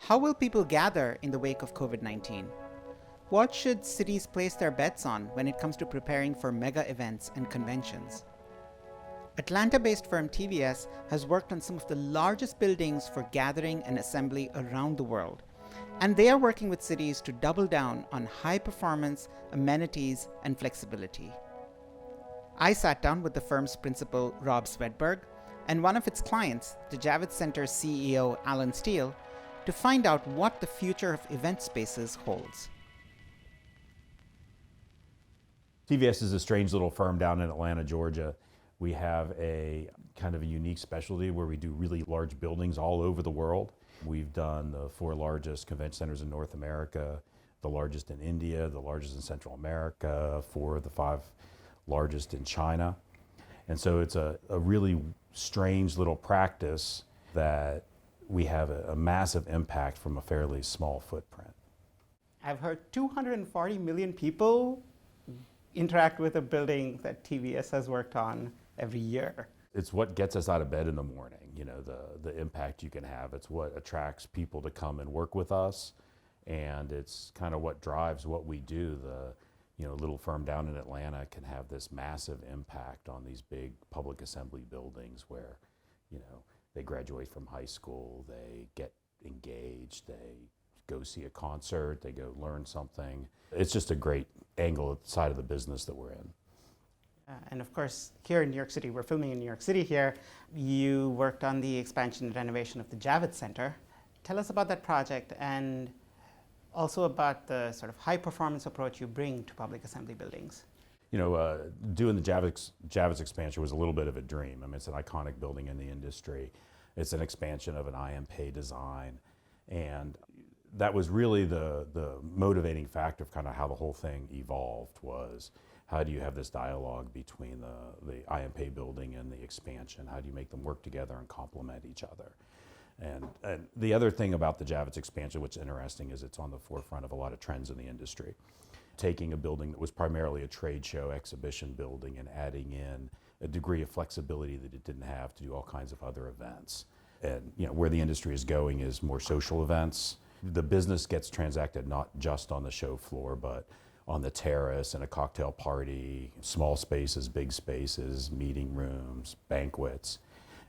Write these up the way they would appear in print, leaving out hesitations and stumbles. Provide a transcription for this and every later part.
How will people gather in the wake of COVID-19? What should cities place their bets on when it comes to preparing for mega events and conventions? Atlanta-based firm TVS has worked on some of the largest buildings for gathering and assembly around the world, and they are working with cities to double down on high performance, amenities, and flexibility. I sat down with the firm's principal, Rob Svedberg, and one of its clients, the Javits Center CEO, Alan Steele, to find out what the future of event spaces holds. TVS is a strange little firm down in Atlanta, Georgia. We have a kind of a unique specialty where we do really large buildings all over the world. We've done the 4 largest convention centers in North America, the largest in India, the largest in Central America, 4 of the 5 largest in China. And so it's a really strange little practice that we have a massive impact from a fairly small footprint. I've heard 240 million people interact with a building that TVS has worked on every year. It's what gets us out of bed in the morning, the impact you can have. It's what attracts people to come and work with us, and it's kind of what drives what we do. The little firm down in Atlanta can have this massive impact on these big public assembly buildings where, they graduate from high school, they get engaged, they go see a concert, they go learn something. It's just a great angle side of the business that we're in. And of course, here in New York City, we're filming in New York City here. You worked on the expansion and renovation of the Javits Center. Tell us about that project and also about the sort of high performance approach you bring to public assembly buildings. Doing the Javits expansion was a little bit of a dream. I mean, it's an iconic building in the industry. It's an expansion of an IMP design. And that was really the motivating factor of kind of how the whole thing evolved was, how do you have this dialogue between the IMP building and the expansion? How do you make them work together and complement each other? And the other thing about the Javits expansion, which is interesting, is it's on the forefront of a lot of trends in the industry. Taking a building that was primarily a trade show exhibition building and adding in a degree of flexibility that it didn't have to do all kinds of other events. And where the industry is going is more social events. The business gets transacted not just on the show floor, but on the terrace and a cocktail party, small spaces, big spaces, meeting rooms, banquets.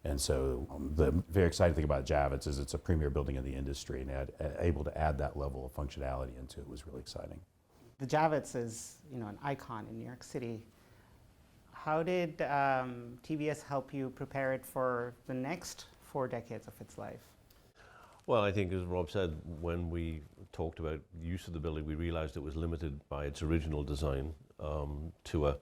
And so the very exciting thing about Javits is it's a premier building in the industry, and able to add that level of functionality into it was really exciting. The Javits is an icon in New York City. How did TVS help you prepare it for the next 4 decades of its life? Well, I think, as Rob said, when we talked about the use of the building, we realized it was limited by its original design to a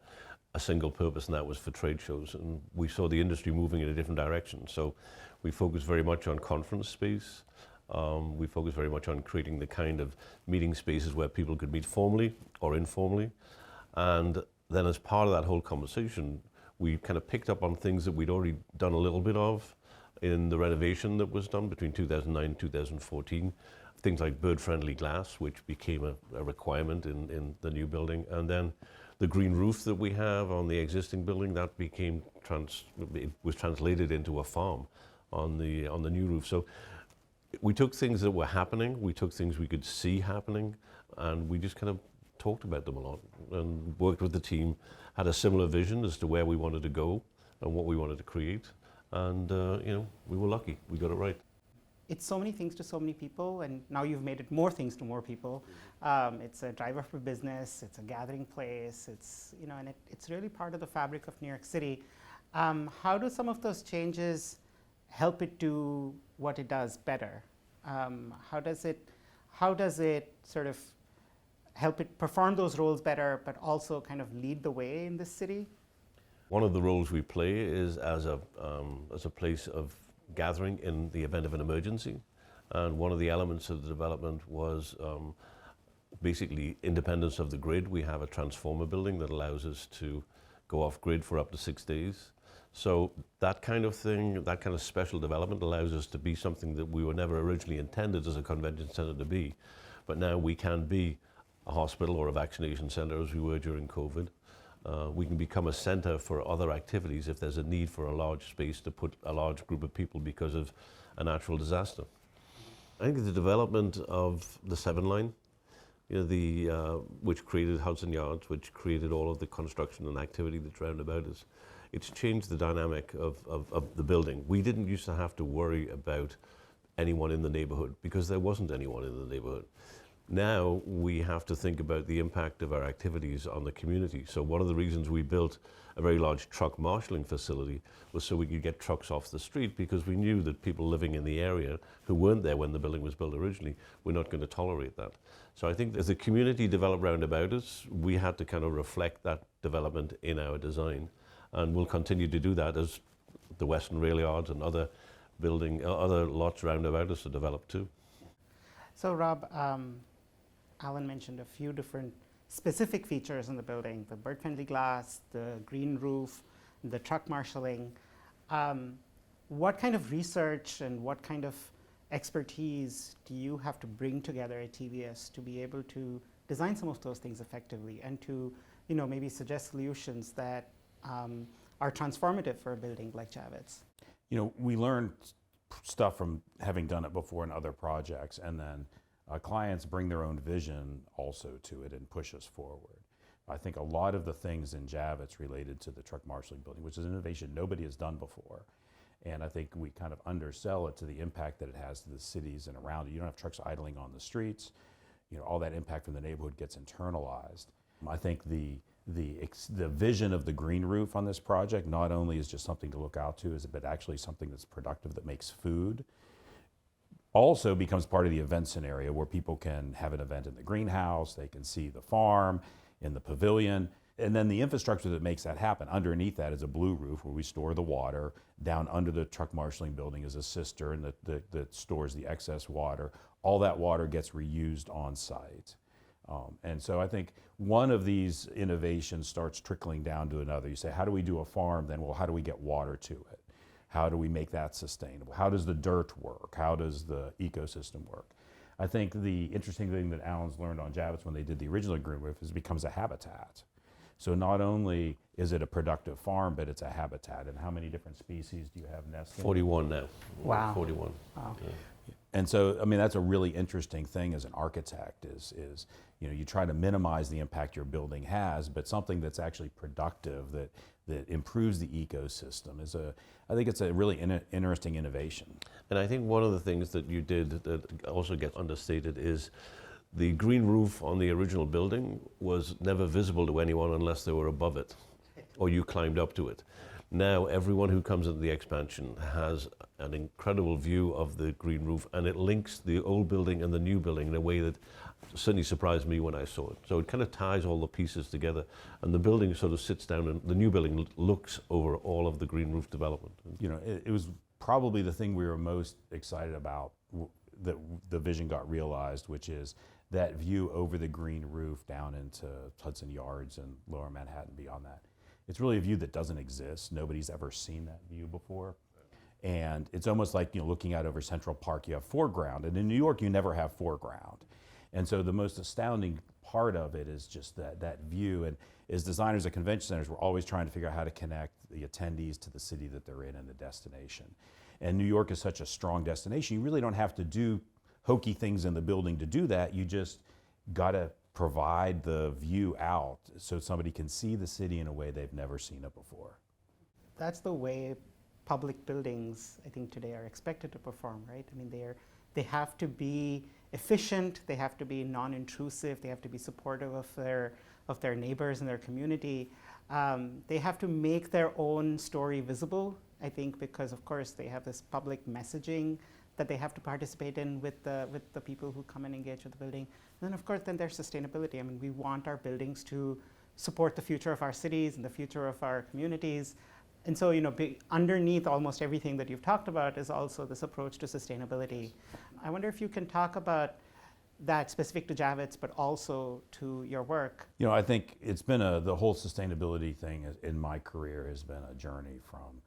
single purpose, and that was for trade shows. And we saw the industry moving in a different direction. So we focused very much on conference space. We focused very much on creating the kind of meeting spaces where people could meet formally or informally. And then as part of that whole conversation, we kind of picked up on things that we'd already done a little bit of in the renovation that was done between 2009 and 2014. Things like bird-friendly glass, which became a requirement in the new building. And then the green roof that we have on the existing building, that became it was translated into a farm on the new roof. So we took things that were happening, we took things we could see happening, and we just kind of talked about them a lot and worked with the team, had a similar vision as to where we wanted to go and what we wanted to create. And we were lucky, we got it right. It's so many things to so many people, and now you've made it more things to more people. It's a driver for business, it's a gathering place, and it's really part of the fabric of New York City. How do some of those changes help it do what it does better? How does it sort of help it perform those roles better, but also kind of lead the way in this city? One of the roles we play is as a place of gathering in the event of an emergency. And one of the elements of the development was basically independence of the grid. We have a transformer building that allows us to go off grid for up to 6 days. So that kind of thing, that kind of special development allows us to be something that we were never originally intended as a convention center to be. But now we can be a hospital or a vaccination center as we were during COVID. We can become a center for other activities if there's a need for a large space to put a large group of people because of a natural disaster. I think the development of the 7 line, which created Hudson Yards, which created all of the construction and activity that's round about us, it's changed the dynamic of the building. We didn't used to have to worry about anyone in the neighborhood because there wasn't anyone in the neighborhood. Now we have to think about the impact of our activities on the community. So one of the reasons we built a very large truck marshalling facility was so we could get trucks off the street, because we knew that people living in the area who weren't there when the building was built originally were not going to tolerate that. So I think as the community developed round about us, we had to kind of reflect that development in our design. And we'll continue to do that as the Western Rail Yards and other lots round about us are developed too. So Rob, Alan mentioned a few different specific features in the building: the bird-friendly glass, the green roof, the truck marshalling. What kind of research and what kind of expertise do you have to bring together at TVS to be able to design some of those things effectively, and to, maybe suggest solutions that are transformative for a building like Javits? We learned stuff from having done it before in other projects, and then clients bring their own vision also to it and push us forward. I think a lot of the things in Javits related to the truck marshalling building, which is an innovation nobody has done before. And I think we kind of undersell it to the impact that it has to the cities and around it. You don't have trucks idling on the streets. All that impact from the neighborhood gets internalized. I think the vision of the green roof on this project not only is just something to look out to, but actually something that's productive, that makes food. Also becomes part of the event scenario where people can have an event in the greenhouse, they can see the farm, in the pavilion, and then the infrastructure that makes that happen. Underneath that is a blue roof where we store the water. Down under the truck marshalling building is a cistern that stores the excess water. All that water gets reused on site. And so I think one of these innovations starts trickling down to another. You say, how do we do a farm? Then, well, how do we get water to it? How do we make that sustainable? How does the dirt work? How does the ecosystem work? I think the interesting thing that Alan's learned on Javits when they did the original green roof is it becomes a habitat. So not only is it a productive farm, but it's a habitat. And how many different species do you have nesting? 41 now. Wow. 41. Wow. Yeah. And so, that's a really interesting thing as an architect is you try to minimize the impact your building has, but something that's actually productive, that improves the ecosystem I think it's a really interesting innovation. And I think one of the things that you did that also gets understated is the green roof on the original building was never visible to anyone unless they were above it or you climbed up to it. Now everyone who comes into the expansion has an incredible view of the green roof, and it links the old building and the new building in a way that certainly surprised me when I saw it. So it kind of ties all the pieces together, and the building sort of sits down, and the new building looks over all of the green roof development. It was probably the thing we were most excited about that the vision got realized, which is that view over the green roof down into Hudson Yards and Lower Manhattan beyond that. It's really a view that doesn't exist. Nobody's ever seen that view before. And it's almost like looking out over Central Park, you have foreground. And in New York, you never have foreground. And so the most astounding part of it is just that view. And as designers at convention centers, we're always trying to figure out how to connect the attendees to the city that they're in and the destination. And New York is such a strong destination, you really don't have to do hokey things in the building to do that. You just gotta provide the view out so somebody can see the city in a way they've never seen it before. That's the way public buildings, I think, today are expected to perform, right? They have to be efficient, they have to be non-intrusive, they have to be supportive of their neighbors and their community. They have to make their own story visible, I think, because of course they have this public messaging that they have to participate in with the people who come and engage with the building. And then of course then there's sustainability. We want our buildings to support the future of our cities and the future of our communities. And so, underneath almost everything that you've talked about is also this approach to sustainability. I wonder if you can talk about that specific to Javits, but also to your work. I think it's been the whole sustainability thing in my career has been a journey from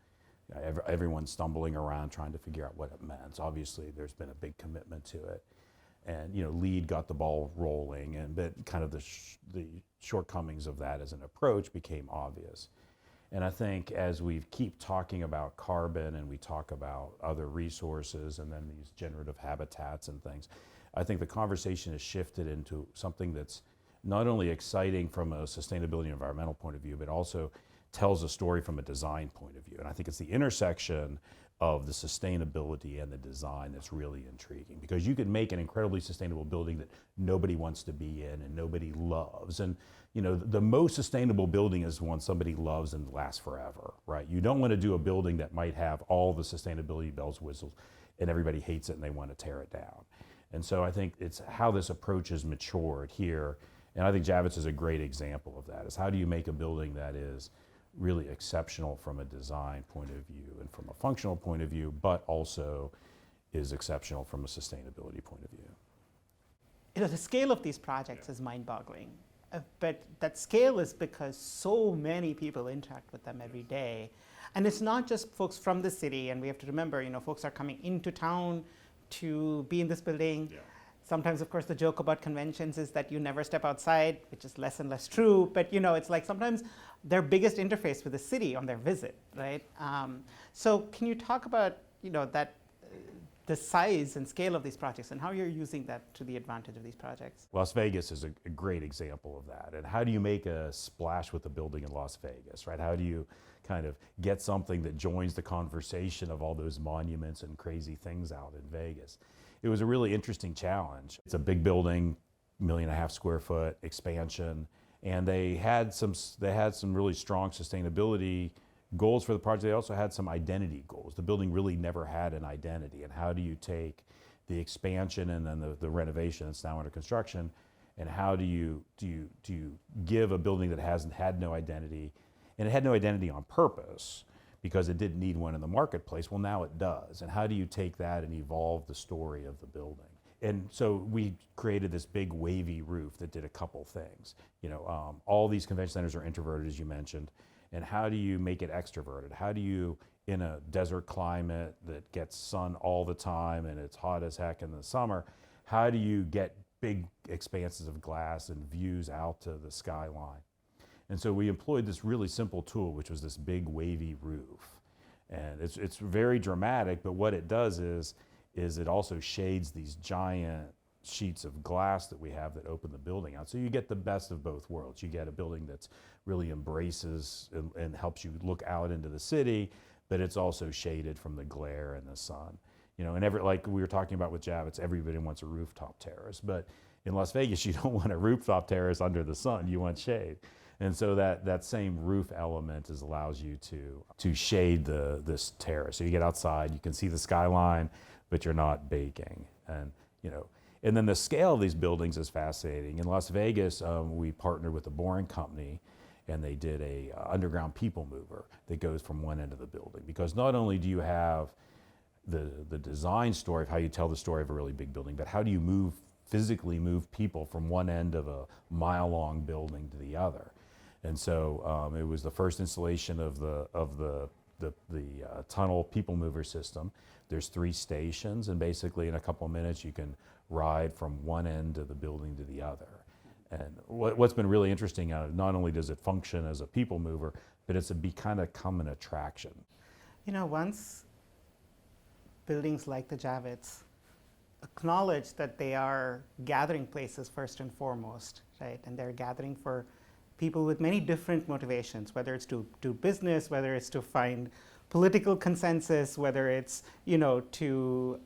everyone stumbling around trying to figure out what it meant. So obviously, there's been a big commitment to it. And, LEED got the ball rolling, but kind of the shortcomings of that as an approach became obvious. And I think as we keep talking about carbon and we talk about other resources and then these generative habitats and things, I think the conversation has shifted into something that's not only exciting from a sustainability and environmental point of view, but also tells a story from a design point of view. And I think it's the intersection of the sustainability and the design that's really intriguing, because you can make an incredibly sustainable building that nobody wants to be in and nobody loves. And you know, the most sustainable building is one somebody loves and lasts forever, right? You don't want to do a building that might have all the sustainability bells, whistles, and everybody hates it and they want to tear it down. And so I think it's how this approach has matured here. And I think Javits is a great example of that, is how do you make a building that is really exceptional from a design point of view and from a functional point of view, but also is exceptional from a sustainability point of view. You know, the scale of these projects is mind-boggling, but that scale is because so many people interact with them every day. And it's not just folks from the city, and we have to remember, you know, folks are coming into town to be in this building. Yeah. Sometimes, of course, the joke about conventions is that you never step outside, which is less and less true. But you know, it's like sometimes their biggest interface with the city on their visit, right? So, can you talk about, you know, that the size and scale of these projects and how you're using that to the advantage of these projects? Las Vegas is a great example of that. And how do you make a splash with the building in Las Vegas, right? How do you kind of get something that joins the conversation of all those monuments and crazy things out in Vegas? It was a really interesting challenge. It's a big building, 1.5 million square foot expansion, and they had some really strong sustainability goals for the project. They also had some identity goals. The building really never had an identity, and how do you take the expansion and then the renovation that's now under construction, and how do you give a building that hasn't had no identity, and it had no identity on purpose because it didn't need one in the marketplace. Well, now it does. And how do you take that and evolve the story of the building? And so we created this big wavy roof that did a couple things. You know, all these convention centers are introverted, as you mentioned. And how do you make it extroverted? How do you, in a desert climate that gets sun all the time and it's hot as heck in the summer, how do you get big expanses of glass and views out to the skyline? And so we employed this really simple tool, which was this big wavy roof. And it's very dramatic, but what it does is it also shades these giant sheets of glass that we have that open the building out. So you get the best of both worlds. You get a building that's really embraces and helps you look out into the city, but it's also shaded from the glare and the sun. You know, and like we were talking about with Javits, everybody wants a rooftop terrace, but in Las Vegas, you don't want a rooftop terrace under the sun, you want shade. And so that same roof element allows you to shade this terrace. So you get outside, you can see the skyline, but you're not baking. And you know, and then the scale of these buildings is fascinating. In Las Vegas, we partnered with a boring company, and they did a underground people mover that goes from one end of the building. Because not only do you have the design story of how you tell the story of a really big building, but how do you physically move people from one end of a mile-long building to the other? And so it was the first installation of the tunnel people mover system. There's 3 stations, and basically in a couple of minutes you can ride from one end of the building to the other. And what's been really interesting, not only does it function as a people mover, but it's become an attraction. You know, once buildings like the Javits acknowledge that they are gathering places first and foremost, right? And they're gathering for people with many different motivations, whether it's to do business, whether it's to find political consensus, whether it's, you know, to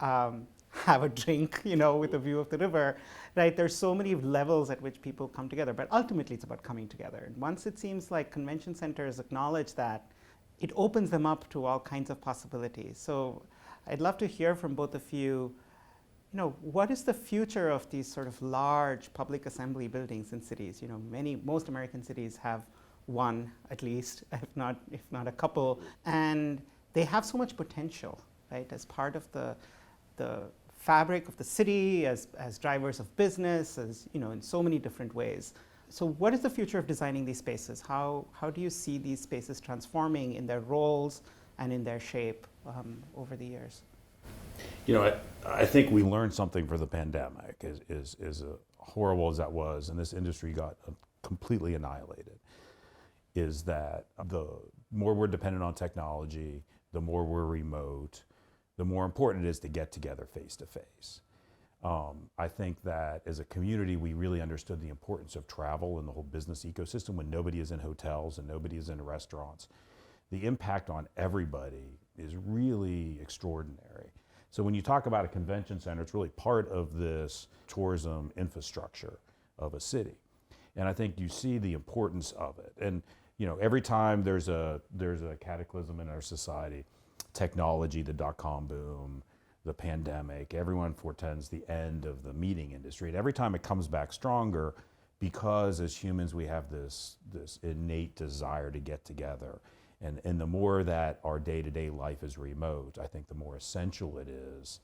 have a drink, you know, with a view of the river, right? There's so many levels at which people come together, but ultimately it's about coming together. And once it seems like convention centers acknowledge that, it opens them up to all kinds of possibilities. So I'd love to hear from both of you, you know, what is the future of these sort of large public assembly buildings in cities? You know, most American cities have one at least, if not a couple, and they have so much potential, right? As part of the fabric of the city, as drivers of business, as you know, in so many different ways. So, what is the future of designing these spaces? How do you see these spaces transforming in their roles and in their shape over the years? You know, I think we learned something from the pandemic, as horrible as that was, and this industry got completely annihilated, is that the more we're dependent on technology, the more we're remote, the more important it is to get together face to face. I think that as a community, we really understood the importance of travel and the whole business ecosystem when nobody is in hotels and nobody is in restaurants. The impact on everybody is really extraordinary. So when you talk about a convention center, it's really part of this tourism infrastructure of a city. And I think you see the importance of it. And every time there's a cataclysm in our society, technology, the dot-com boom, the pandemic, everyone foretends the end of the meeting industry. And every time it comes back stronger, because as humans we have this innate desire to get together. And the more that our day-to-day life is remote, I think the more essential it is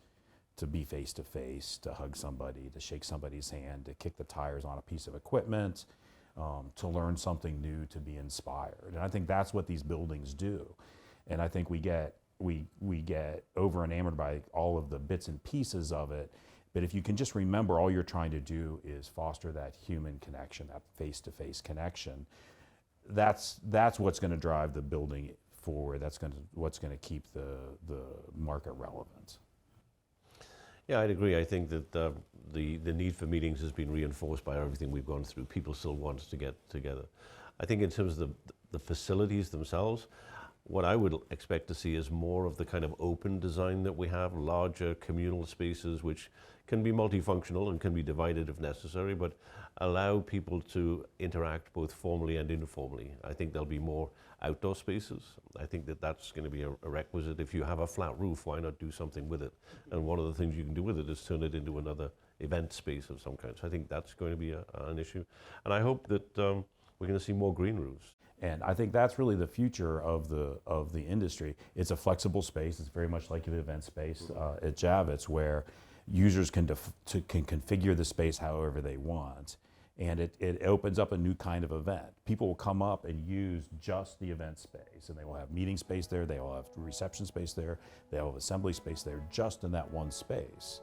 to be face-to-face, to hug somebody, to shake somebody's hand, to kick the tires on a piece of equipment, to learn something new, to be inspired. And I think that's what these buildings do. And I think we get over enamored by all of the bits and pieces of it. But if you can just remember all you're trying to do is foster that human connection, that face-to-face connection, that's what's going to drive the building forward. That's what's going to keep the market relevant. Yeah, I'd agree. I think that the need for meetings has been reinforced by everything we've gone through. People still want to get together. I think in terms of the facilities themselves, what I would expect to see is more of the kind of open design that we have, larger communal spaces which can be multifunctional and can be divided if necessary, but allow people to interact both formally and informally. I think there'll be more outdoor spaces. I think that that's going to be a requisite. If you have a flat roof, why not do something with it? And one of the things you can do with it is turn it into another event space of some kind. So I think that's going to be an issue. And I hope that we're going to see more green roofs. And I think that's really the future of the industry. It's a flexible space. It's very much like the event space at Javits, where users can configure the space however they want. And it opens up a new kind of event. People will come up and use just the event space, and they will have meeting space there, they will have reception space there, they will have assembly space there, just in that one space.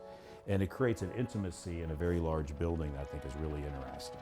And it creates an intimacy in a very large building that I think is really interesting.